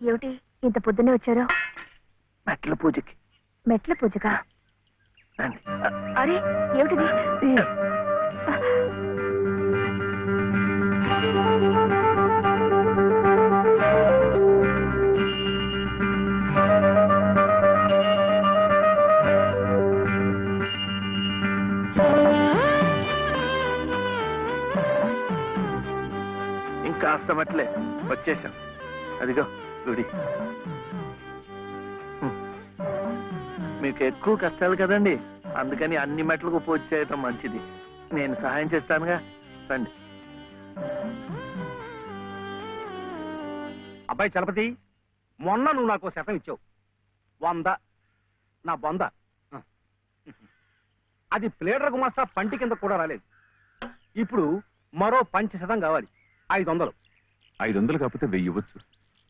ఏమిటి ఇంత పొద్దున్నే వచ్చారు? మెట్ల పూజకి. మెట్ల పూజకా? అరే ఏమిటిది? ఇంకాస్త మట్లే వచ్చేసాం. అదిగో గుడి. మీకు ఎక్కువ కష్టాలు కదండి, అందుకని అన్ని మెట్లకు పూజ చేయటం మంచిది. నేను సహాయం చేస్తానుగా, రండి. అబ్బాయి చలపతి, మొన్న నువ్వు నాకు శతం ఇచ్చావు. 100 నా బొంద. అది ప్లేడర్ గుమాస్తా పంటి కింద కూడా రాలేదు. ఇప్పుడు మరో 5% కావాలి. 500. 500 కాకపోతే 1000 ఇవ్వచ్చు.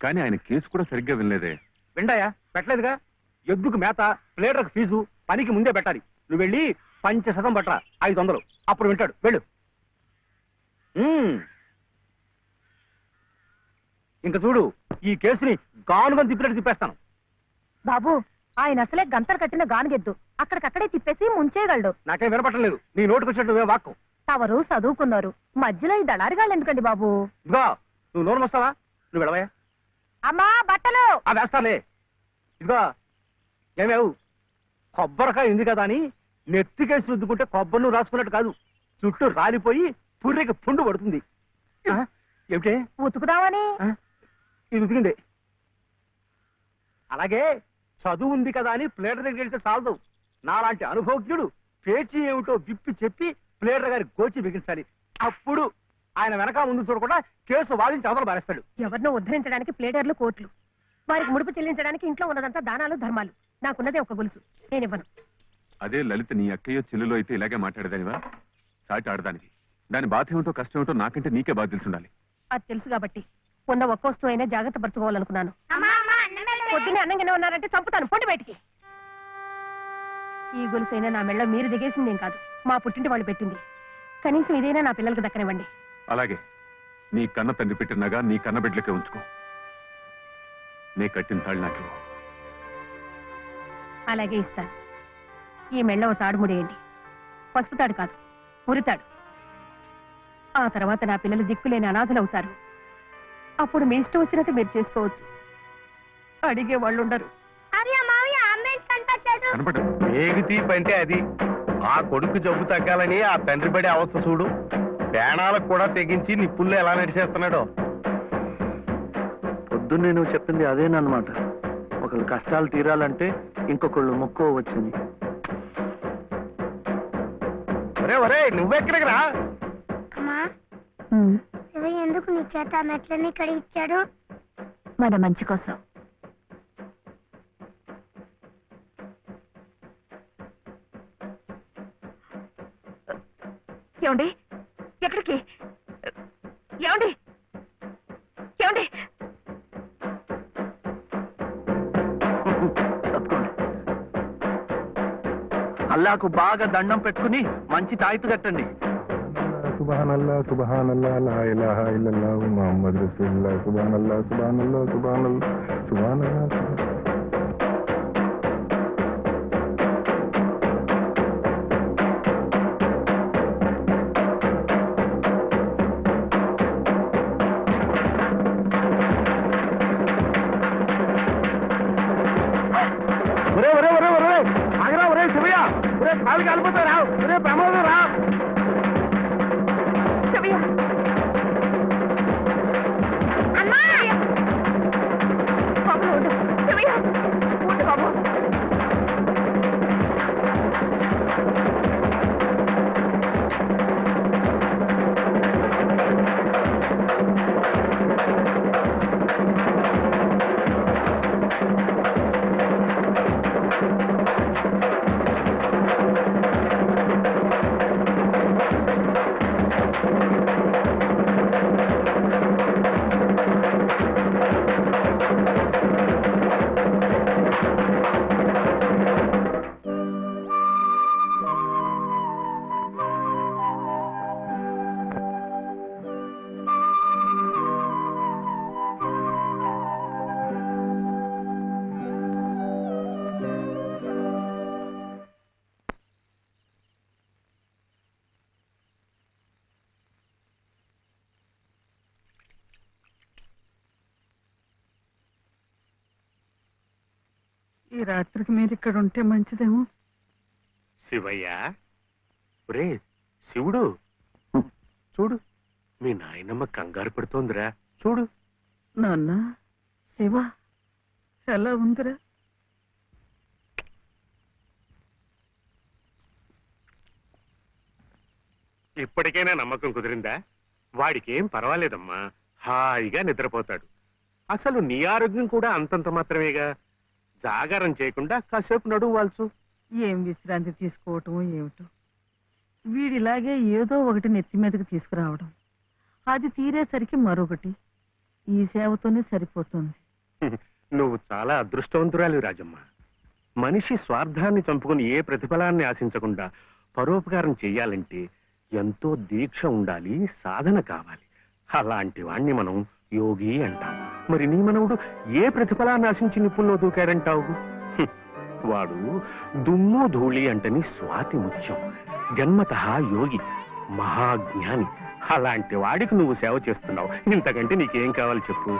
కానీ ఆయన కేసు కూడా సరిగ్గా వినలేదే. విండాయా? పెట్టలేదుగా. ఎద్దుకు మేత, ప్లేడర్కు ఫీజు పనికి ముందే పెట్టాలి. నువ్వు వెళ్ళి 5% పట్టరా. 500 అప్పుడు వింటాడు. వెళ్ళు. ఇంక చూడు, ఈ కేసుని గానుగని తిప్పినట్టు తిప్పేస్తాను. బాబు, ఆయన అసలే గంతలు కట్టిన గానుగెద్దు, అక్కడికక్కడే తిప్పేసి ముంచేయగలడు. నాకేం వినపట్టలేదు. నీ నోటుకు వచ్చినట్టు నువ్వే వాక్కు. తవరు చదువుకున్నారు, మధ్యలో ఈ దళారిగాళ్ళు ఎందుకండి బాబు? ఇదిగో, నువ్వు నోరు వస్తావా? నువ్వు వెళ్ళవయా? అమ్మా బట్టలు వేస్తాలే. ఇదిగో ఏమేవు, కొబ్బరికాయ ఉంది కదా అని నెత్తికేసి రుద్దుకుంటే కొబ్బరి నువ్వు రాసుకున్నట్టు కాదు, చుట్టూ రాలిపోయి పుర్రెకి పుండు పడుతుంది. ఏమిటే? ఉతుకుదామని. ఇది ఉతికింది. అలాగే చదువు ఉంది కదా అని ప్లేటర్ దగ్గర వెళ్తే చాలదు. నాలాంటి అనుభవజ్ఞుడు పేచీ ఏమిటో విప్పి చెప్పి ప్లేటర్ గారి గోచి బిగించాలి. అప్పుడు ఆయన వెనక ముందు చూడకుండా కేసు వాదించి అవతల బారేస్తాడు. ఎవరినో ఉద్ధరించడానికి ప్లేటర్లు కోట్లు, వారికి ముడుపు చెల్లించడానికి ఇంట్లో ఉన్నదంతా దానాలు ధర్మాలు. నాకున్నదే ఒక గొలుసు, నేనివ్వను. అదే లలిత నీ అక్కయ్యో చెల్లెలో అయితే ఇలాగే మాట్లాడేదానివా? సాటి ఆడదానికి దాని బాధ ఏమిటో కష్టం ఏమిటో నాకంటే నీకే బాధ తెలుసుండాలి. అది తెలుసు కాబట్టి ఉన్న ఒక్క వస్తువు అయినా జాగ్రత్త పరచుకోవాలనుకున్నాను. పొద్దున్నే అన్నంగానే ఉన్నారంటే చంపుతాను, పొండి బయటికి. ఈ గొలుసైనా నా మెళ్ళ మీరు దిగేసిందేం కాదు, మా పుట్టింటి వాళ్ళు పెట్టింది. కనీసం ఇదైనా నా పిల్లలకు దక్కనివ్వండి. అలాగే నీ కన్న తండ్రి పెట్టినగా నీ కన్న బిడ్డలకే ఉంచుకో. నీ కట్టిన తాళ్ళు నాకు. అలాగే ఇస్తాను. ఈ మెళ్ళ ఓ తాడు ముడేయండి. పసుపు తాడు కాదు, ఉరితాడు. ఆ తర్వాత నా పిల్లలు దిక్కులేని అనాథలవుతారు. అప్పుడు మీ ఇష్టం వచ్చినట్టు మీరు చేసుకోవచ్చు. అడిగే వాళ్ళు ఉండరు. ఏగి తీపంటే అది ఆ కొడుకు జబ్బు తగ్గాలని ఆ తండ్రి పడే అవస్థ చూడు. ప్రాణాలకు కూడా తెగించి నిప్పుల్లో ఎలా నడిచేస్తున్నాడో. పొద్దున్నే నువ్వు చెప్పింది అదేనమాట. ఒకళ్ళు కష్టాలు తీరాలంటే ఇంకొకళ్ళు మొక్కోవచ్చని. ఒరే ఒరే, నువ్వెక్కడికి రా. ఎందుకు నీ చేత మెట్లని కడిగిచ్చాడు? మన మంచి కోసం. ఏమండి? ఎక్కడికి? ఏమండి? ఏమండి? అల్లాకు బాగా దండం పెట్టుకుని మంచి తాయితు కట్టండి. సుబ్హానల్లా సుబ్హానల్లా లా ఇలాహా ఇల్లల్లాహు ముహమ్మద్ రసూలుల్లాహ్ సుబ్హానల్లా సుబ్హానల్లా సుబ్హానల్లా సుబ్హానల్లా. ఒరే ఒరే ఒరే ఒరే ఆగరా. ఒరే శివయ్య, ఒరే కాలు కాలిపోతా రా. ఒరే ప్రమాదం రా. ఈ రాత్రికి మీరు ఇక్కడ ఉంటే మంచిదేమో. శివయ్య, ఒరే శివుడు, చూడు మీ నాయనమ్మ కంగారు పడుతోందిరా, చూడు. నాన్న, శివ ఎలా ఉందిరా? ఇప్పటికైనా నమ్మకం కుదిరిందా? వాడికి ఏం పర్వాలేదమ్మా, హాయిగా నిద్రపోతాడు. అసలు నీ ఆరోగ్యం కూడా అంతంత మాత్రమేగా. జాగారం చేయకుండా కాసేపు నడువు వాల్చు. ఏం విశ్రాంతి తీసుకోవటమో ఏమిటో. వీడిలాగే ఏదో ఒకటి నెత్తి మీదకి తీసుకురావడం, అది తీరేసరికి మరొకటి. ఈ సేవతోనే సరిపోతుంది. నువ్వు చాలా అదృష్టవంతురాలి రాజమ్మ. మనిషి స్వార్థాన్ని చంపుకుని ఏ ప్రతిఫలాన్ని ఆశించకుండా పరోపకారం చెయ్యాలంటే ఎంతో దీక్ష ఉండాలి, సాధన కావాలి. అలాంటి వాణ్ణి మనం యోగి అంటాం. మరి నీ మనవుడు ఏ ప్రతిఫలాన్ని ఆశించి నిప్పుల్లో దూకాడంటావు? వాడు దుమ్ము ధూళి అంటని స్వాతి ముత్యం, జన్మతః యోగి, మహాజ్ఞాని. అలాంటి వాడికి నువ్వు సేవ చేస్తున్నావు. ఇంతకంటే నీకేం కావాలి చెప్పు?